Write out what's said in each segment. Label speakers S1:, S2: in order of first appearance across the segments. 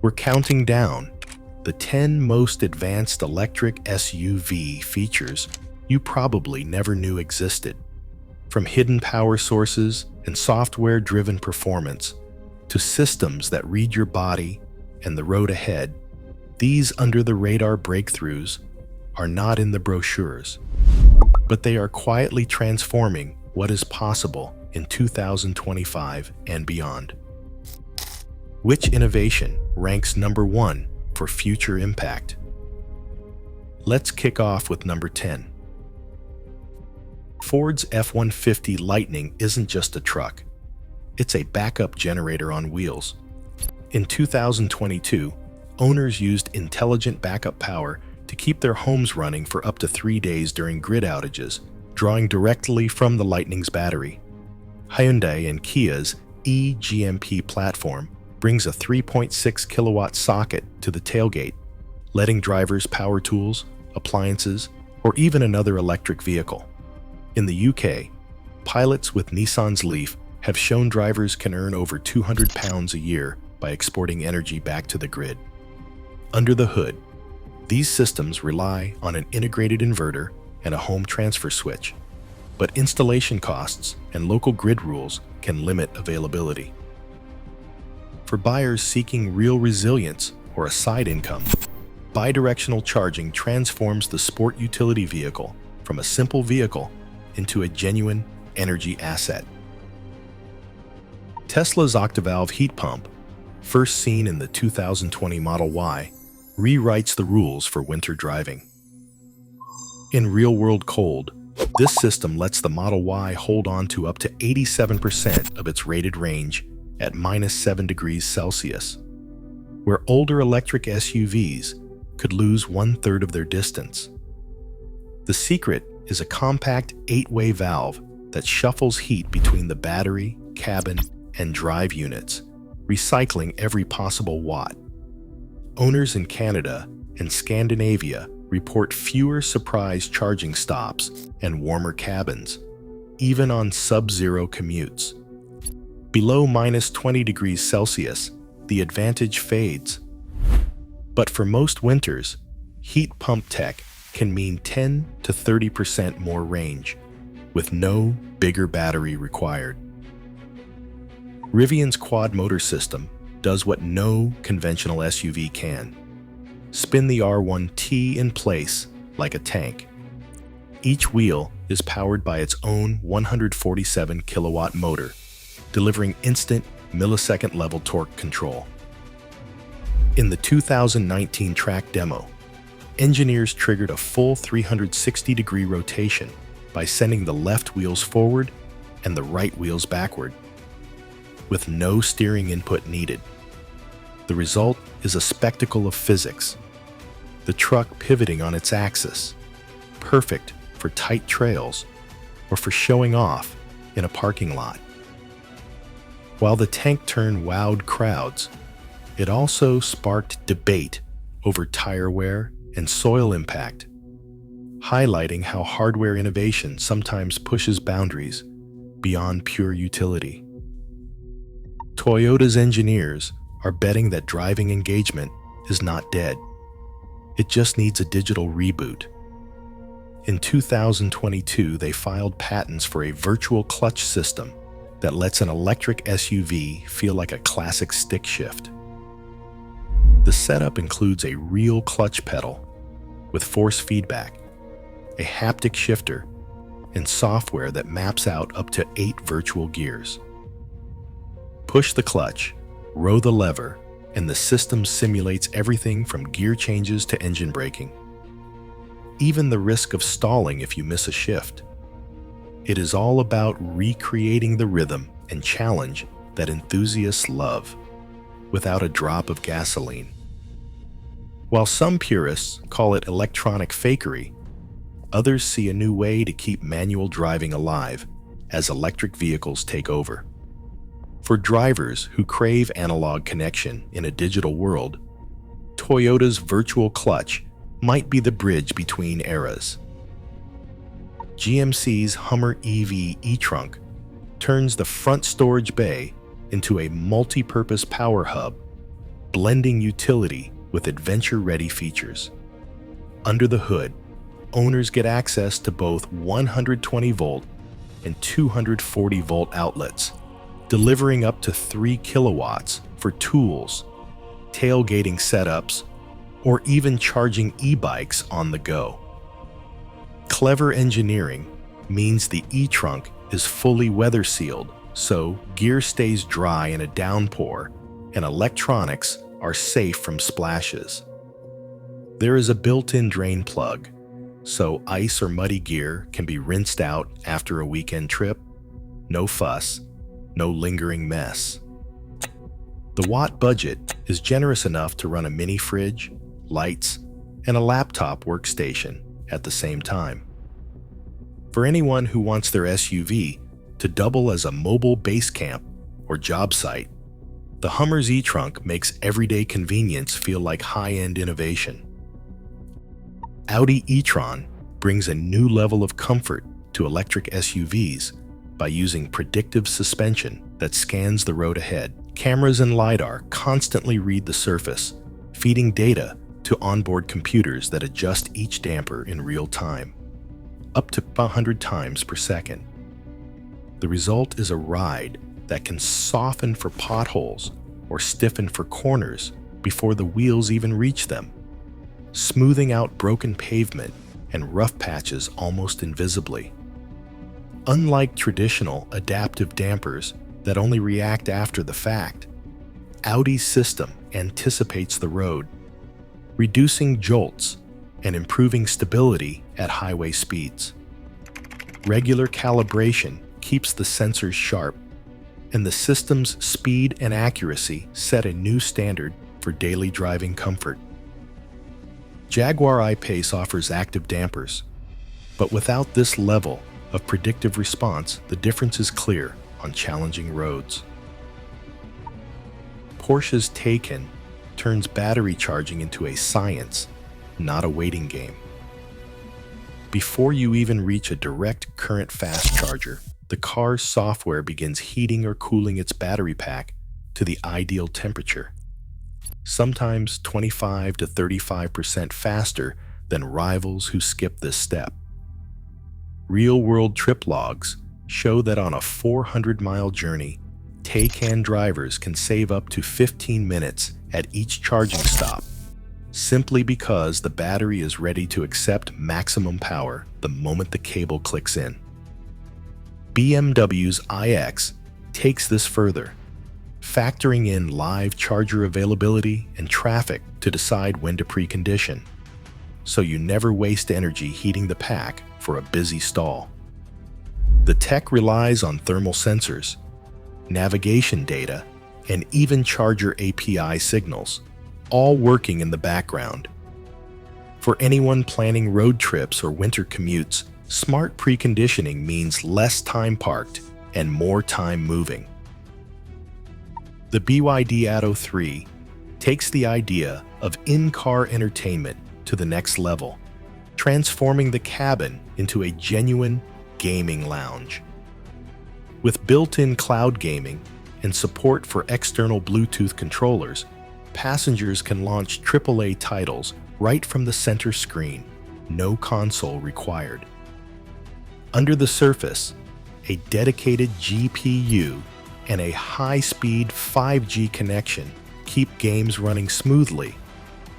S1: We're counting down the 10 most advanced electric SUV features you probably never knew existed. From hidden power sources and software-driven performance to systems that read your body and the road ahead, these under-the-radar breakthroughs are not in the brochures, but they are quietly transforming what is possible in 2025 and beyond. Which innovation ranks number 1 for future impact? Let's kick off with number 10. Ford's F-150 Lightning isn't just a truck. It's a backup generator on wheels. In 2022, owners used intelligent backup power to keep their homes running for up to 3 days during grid outages, drawing directly from the Lightning's battery. Hyundai and Kia's eGMP platform brings a 3.6 kilowatt socket to the tailgate, letting drivers power tools, appliances, or even another electric vehicle. In the UK, pilots with Nissan's Leaf have shown drivers can earn over £200 a year by exporting energy back to the grid. Under the hood, these systems rely on an integrated inverter and a home transfer switch, but installation costs and local grid rules can limit availability. For buyers seeking real resilience or a side income, bi-directional charging transforms the sport utility vehicle from a simple vehicle into a genuine energy asset. Tesla's Octovalve heat pump, first seen in the 2020 Model Y, rewrites the rules for winter driving. In real-world cold, this system lets the Model Y hold on to up to 87% of its rated range at -7 degrees Celsius, where older electric SUVs could lose 1/3 of their distance. The secret is a compact 8-way valve that shuffles heat between the battery, cabin, and drive units, recycling every possible watt. Owners in Canada and Scandinavia report fewer surprise charging stops and warmer cabins, even on sub-zero commutes. Below -20 degrees Celsius, the advantage fades. But for most winters, heat pump tech can mean 10 to 30% more range, with no bigger battery required. Rivian's quad motor system does what no conventional SUV can: spin the R1T in place like a tank. Each wheel is powered by its own 147 kilowatt motor, delivering instant millisecond-level torque control. In the 2019 track demo, engineers triggered a full 360-degree rotation by sending the left wheels forward and the right wheels backward, with no steering input needed. The result is a spectacle of physics. The truck pivoting on its axis, perfect for tight trails or for showing off in a parking lot. While the tank turn wowed crowds, it also sparked debate over tire wear and soil impact, highlighting how hardware innovation sometimes pushes boundaries beyond pure utility. Toyota's engineers are betting that driving engagement is not dead. It just needs a digital reboot. In 2022, they filed patents for a virtual clutch system that lets an electric SUV feel like a classic stick shift. The setup includes a real clutch pedal with force feedback, a haptic shifter, and software that maps out up to 8 virtual gears. Push the clutch, row the lever, and the system simulates everything from gear changes to engine braking. Even the risk of stalling if you miss a shift. It is all about recreating the rhythm and challenge that enthusiasts love, without a drop of gasoline. While some purists call it electronic fakery, others see a new way to keep manual driving alive as electric vehicles take over. For drivers who crave analog connection in a digital world, Toyota's virtual clutch might be the bridge between eras. GMC's Hummer EV e-trunk turns the front storage bay into a multi-purpose power hub, blending utility with adventure-ready features. Under the hood, owners get access to both 120-volt and 240-volt outlets, delivering up to 3 kilowatts for tools, tailgating setups, or even charging e-bikes on the go. Clever engineering means the e-trunk is fully weather-sealed, so gear stays dry in a downpour and electronics are safe from splashes. There is a built-in drain plug, so ice or muddy gear can be rinsed out after a weekend trip. No fuss, no lingering mess. The watt budget is generous enough to run a mini fridge, lights, and a laptop workstation at the same time. For anyone who wants their SUV to double as a mobile base camp or job site, the Hummer's e-trunk makes everyday convenience feel like high-end innovation. Audi e-tron brings a new level of comfort to electric SUVs by using predictive suspension that scans the road ahead. Cameras and LiDAR constantly read the surface, feeding data to onboard computers that adjust each damper in real time, up to 100 times per second. The result is a ride that can soften for potholes or stiffen for corners before the wheels even reach them, smoothing out broken pavement and rough patches almost invisibly. Unlike traditional adaptive dampers that only react after the fact, Audi's system anticipates the road, reducing jolts and improving stability at highway speeds. Regular calibration keeps the sensors sharp, and the system's speed and accuracy set a new standard for daily driving comfort. Jaguar I-Pace offers active dampers, but without this level of predictive response, the difference is clear on challenging roads. Porsche's Taycan turns battery charging into a science, not a waiting game. Before you even reach a direct current fast charger, the car's software begins heating or cooling its battery pack to the ideal temperature, sometimes 25 to 35% faster than rivals who skip this step. Real-world trip logs show that on a 400-mile journey, Taycan drivers can save up to 15 minutes at each charging stop, simply because the battery is ready to accept maximum power the moment the cable clicks in. BMW's iX takes this further, factoring in live charger availability and traffic to decide when to precondition, so you never waste energy heating the pack for a busy stall. The tech relies on thermal sensors, navigation data, and even charger API signals, all working in the background. For anyone planning road trips or winter commutes, smart preconditioning means less time parked and more time moving. The BYD Atto 3 takes the idea of in-car entertainment to the next level, transforming the cabin into a genuine gaming lounge. With built-in cloud gaming and support for external Bluetooth controllers, passengers can launch AAA titles right from the center screen, no console required. Under the surface, a dedicated GPU and a high-speed 5G connection keep games running smoothly,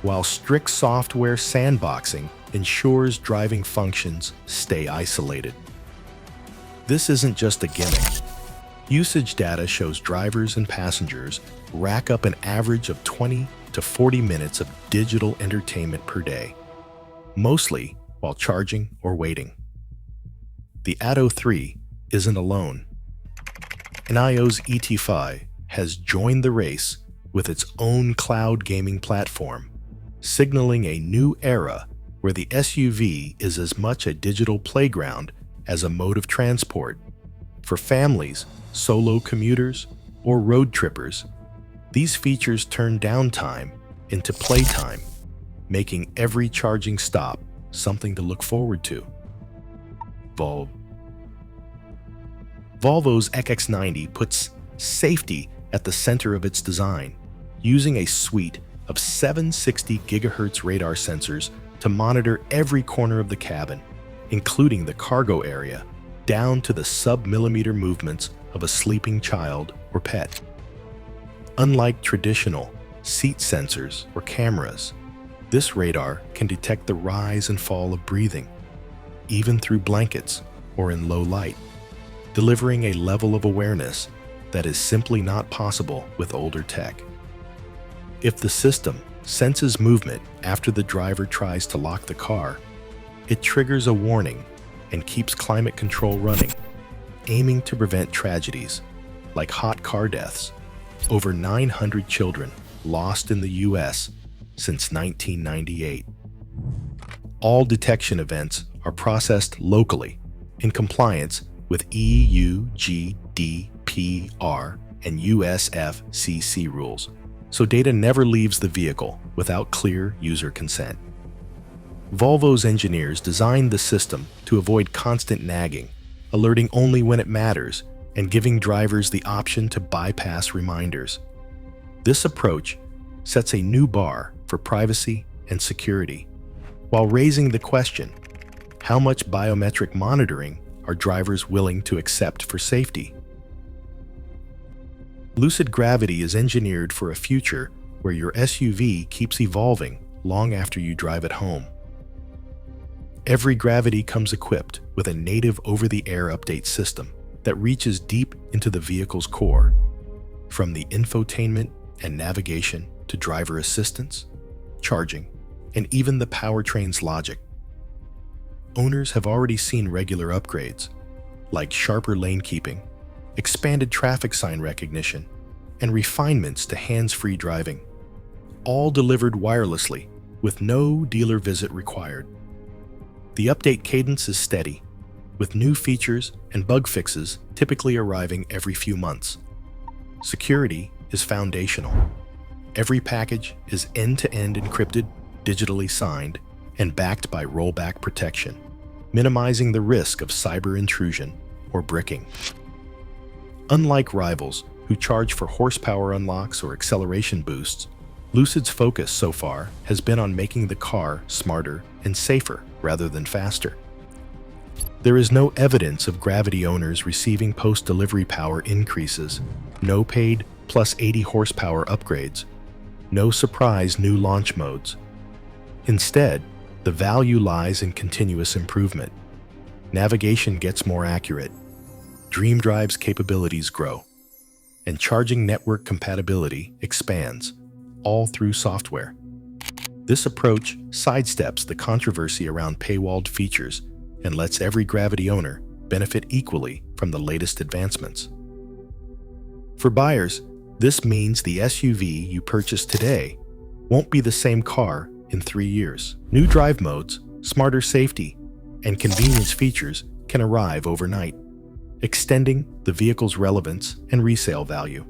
S1: while strict software sandboxing ensures driving functions stay isolated. This isn't just a gimmick. Usage data shows drivers and passengers rack up an average of 20 to 40 minutes of digital entertainment per day, mostly while charging or waiting. The Atto 3 isn't alone. NIO's ET5 has joined the race with its own cloud gaming platform, signaling a new era where the SUV is as much a digital playground as a mode of transport. For families, solo commuters, or road trippers, these features turn downtime into playtime, making every charging stop something to look forward to. Volvo's EX90 puts safety at the center of its design, using a suite of 760 GHz radar sensors to monitor every corner of the cabin, including the cargo area, down to the sub-millimeter movements of a sleeping child or pet. Unlike traditional seat sensors or cameras, this radar can detect the rise and fall of breathing, even through blankets or in low light, delivering a level of awareness that is simply not possible with older tech. If the system senses movement after the driver tries to lock the car, it triggers a warning and keeps climate control running, aiming to prevent tragedies like hot car deaths. Over 900 children lost in the US since 1998. All detection events are processed locally in compliance with EU GDPR and USFCC rules, so data never leaves the vehicle without clear user consent. Volvo's engineers designed the system to avoid constant nagging, alerting only when it matters and giving drivers the option to bypass reminders. This approach sets a new bar for privacy and security, while raising the question, how much biometric monitoring are drivers willing to accept for safety? Lucid Gravity is engineered for a future where your SUV keeps evolving long after you drive it home. Every Gravity comes equipped with a native over-the-air update system that reaches deep into the vehicle's core, from the infotainment and navigation to driver assistance, charging, and even the powertrain's logic. Owners have already seen regular upgrades, like sharper lane keeping, expanded traffic sign recognition, and refinements to hands-free driving, all delivered wirelessly with no dealer visit required. The update cadence is steady, with new features and bug fixes typically arriving every few months. Security is foundational. Every package is end-to-end encrypted, digitally signed, and backed by rollback protection, minimizing the risk of cyber intrusion or bricking. Unlike rivals who charge for horsepower unlocks or acceleration boosts, Lucid's focus so far has been on making the car smarter and safer rather than faster. There is no evidence of Gravity owners receiving post-delivery power increases, no paid plus 80 horsepower upgrades, no surprise new launch modes. Instead, the value lies in continuous improvement. Navigation gets more accurate, Dream Drive's capabilities grow, and charging network compatibility expands, all through software. This approach sidesteps the controversy around paywalled features and lets every Gravity owner benefit equally from the latest advancements. For buyers, this means the SUV you purchase today won't be the same car in 3 years. New drive modes, smarter safety, and convenience features can arrive overnight, extending the vehicle's relevance and resale value.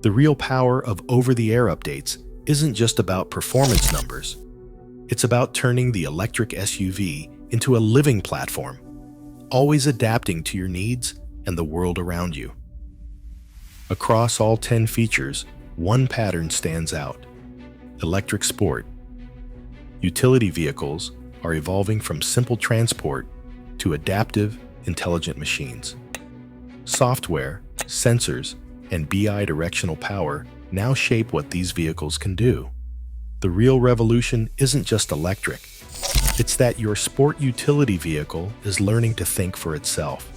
S1: The real power of over-the-air updates isn't just about performance numbers. It's about turning the electric SUV into a living platform, always adapting to your needs and the world around you. Across all 10 features, one pattern stands out: electric sport. Utility vehicles are evolving from simple transport to adaptive, intelligent machines. Software, sensors, and Bi-Directional power now shape what these vehicles can do. The real revolution isn't just electric. It's that your sport utility vehicle is learning to think for itself.